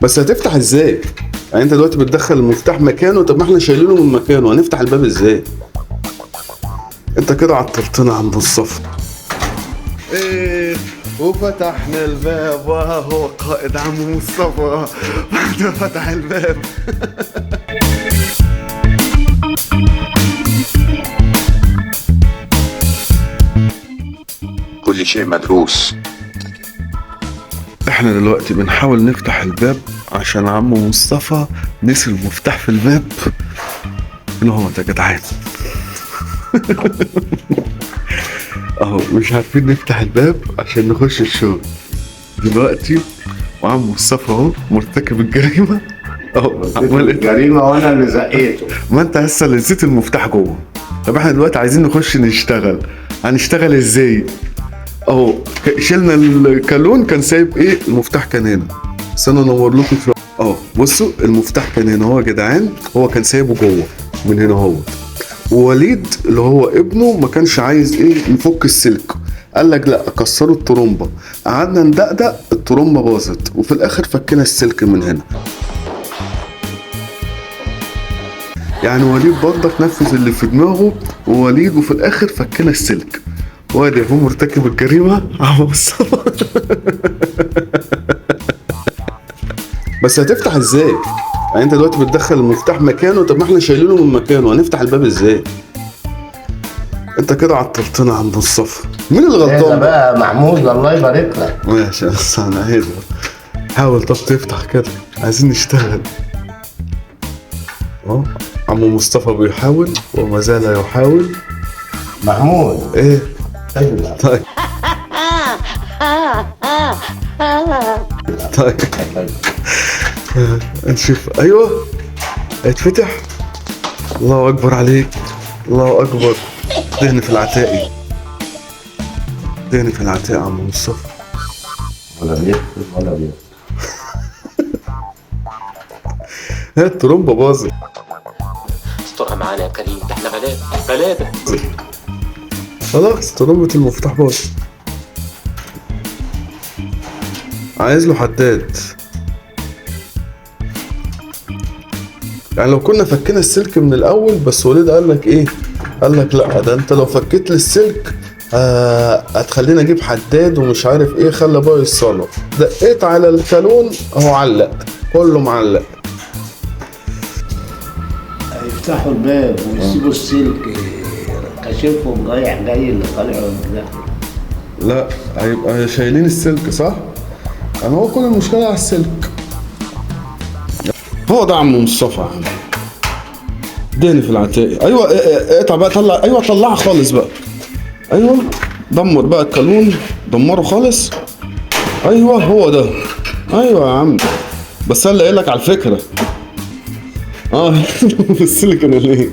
بس هتفتح ازاي؟ يعني انت دلوقتي بتدخل المفتاح مكانه، طب ما احنا شايلينه من مكانه، هنفتح الباب ازاي؟ انت كده عطلتنا يا عم مصطفى. ايه وفتحنا الباب وهو قائد عم مصطفى بعد فتح الباب. كل شيء مدروس. احنا دلوقتي بنحاول نفتح الباب عشان عم مصطفى نسي المفتاح في الباب. فين هو يا جدعان؟ اهو مش عارفين نفتح الباب عشان نخش الشغل دلوقتي، وعم مصطفى اهو مرتكب الجريمة اهو عمال الجريمة وانا اللي زقيته. ما انت لسه اللي نسيت المفتاح جوه. طب احنا دلوقتي عايزين نخش نشتغل، هنشتغل ازاي؟ اهو شلنا الكالون، كان سايب ايه المفتاح كان هنا. استنوا انور لكم شويه. اهو بصوا المفتاح كان هنا اهو يا جدعان، هو كان سايبه جوه من هنا اهو. ووليد اللي هو ابنه ما كانش عايز ايه يفك السلك، قال لك لا كسروا الترومبه. قعدنا ندقدق الترومبه باظت، وفي الاخر فكينا السلك من هنا. يعني وليد برضك نفذ اللي في دماغه ووليد، وفي الاخر فكينا السلك. وادي هو مرتكب الجريمه عم مصطفى. بس هتفتح ازاي؟ يعني انت دلوقتي بتدخل المفتاح مكانه، طب ما احنا شايلينه من مكانه، هنفتح الباب ازاي؟ انت كده عطلتنا يا عم مصطفى. مين اللي غلطان؟ ده بقى محمود الله يبارك لك. ماشي بس انا هادي. حاول طب تفتح كده، عايزين نشتغل. اهو عم مصطفى بيحاول وما زال يحاول. محمود ايه؟ ايوه طيب طيب نشوف. ايوه اتفتح. الله اكبر عليك، الله اكبر. دهن في العتاقي، دهن في العتاقي يا عم مصطفى. ولا بيكتب ولا بيكتب. هي الترومبه باظت. استرها معانا يا كريم، ده احنا غلابه. خلاص ترومبة المفتاح باظت. عايز له حداد. يعني لو كنا فكينا السلك من الاول، بس وليد قال لك ايه؟ قال لك لا ده انت لو فكيت لي السلك هتخليني اجيب حداد ومش عارف ايه، خلى باقي الصاله. دقيت على الكالون اهو علق، كله معلق. يفتحوا الباب ويسيبوا السلك كشفهم رايح جاي اللي طالع واللي داخل. لا هيبقى شايلين السلك صح؟ يعني هو كل المشكلة على السلك. هو ده عم مصطفى يا عم. دهن في العتاقي. ايوه اقطع بقى، طلع. ايوه طلعها خالص بقى. ايوه دمر بقى الكالون، دمره خالص. ايوه هو ده. ايوه يا عم، بس انا اللي قايل لك على الفكرة. السلك انا ليه؟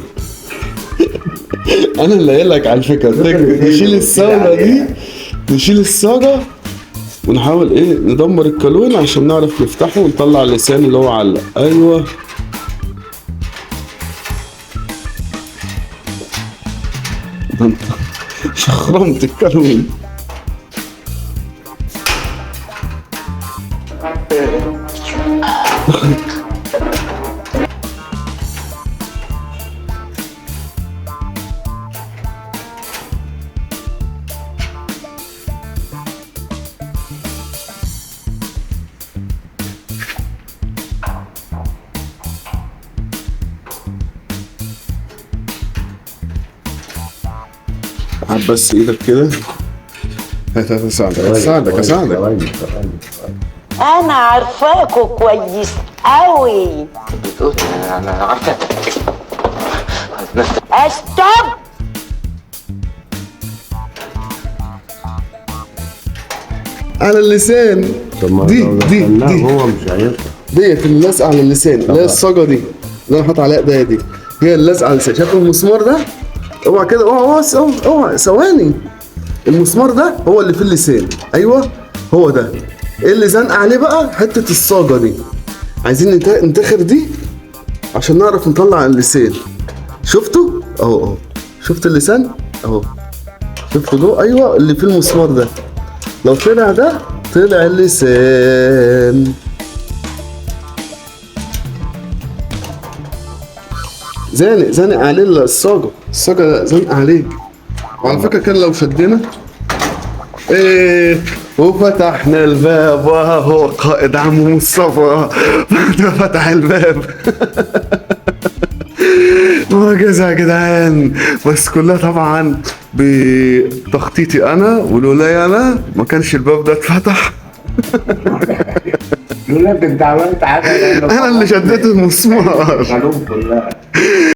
انا اللي قايل لك على الفكرة. نشيل الصاجة دي، نشيل الصاجة ونحاول ايه ندمر الكالون عشان نعرف نفتحه ونطلع اللسان اللي هو علق. ايوه شخرمت الكالون. هات بس ايدك كده. هات اساعدك. انا عارفاكوا كويس قوي. بتقول انا عارفه. استوب. على اللسان. طب ما دي هو مش هيفتح. ديت اللي لازقه على اللسان، اللي هي الصاجه دي اللي انا حاطط عليها ايديا دي، هي اللي لازقه على اللسان. شايف المسمار ده؟ اوعى كده، اوعى ثواني. المسمار ده هو اللي في اللسان. ايوه هو ده. ايه اللي زنق عليه بقى؟ حته الصاجه دي. عايزين ننتخر دي عشان نعرف نطلع اللسان. شفتوا؟ اهو شفت اللسان؟ اهو شفت جوه. ايوه اللي في المسمار ده، لو طلع ده طلع اللسان. زانق عليه الصاجة زانق عليه. وعلى فكرة كان لو شدنا ايه وفتحنا الباب وهو قائد عم مصطفى فتح الباب. معجزة يا جدعان، بس كلها طبعا بتخطيطي انا ولولاي انا ما كانش الباب ده اتفتح. يقول لك انت عملت حاجه انا اللي شديت المسمار. القانون كلها.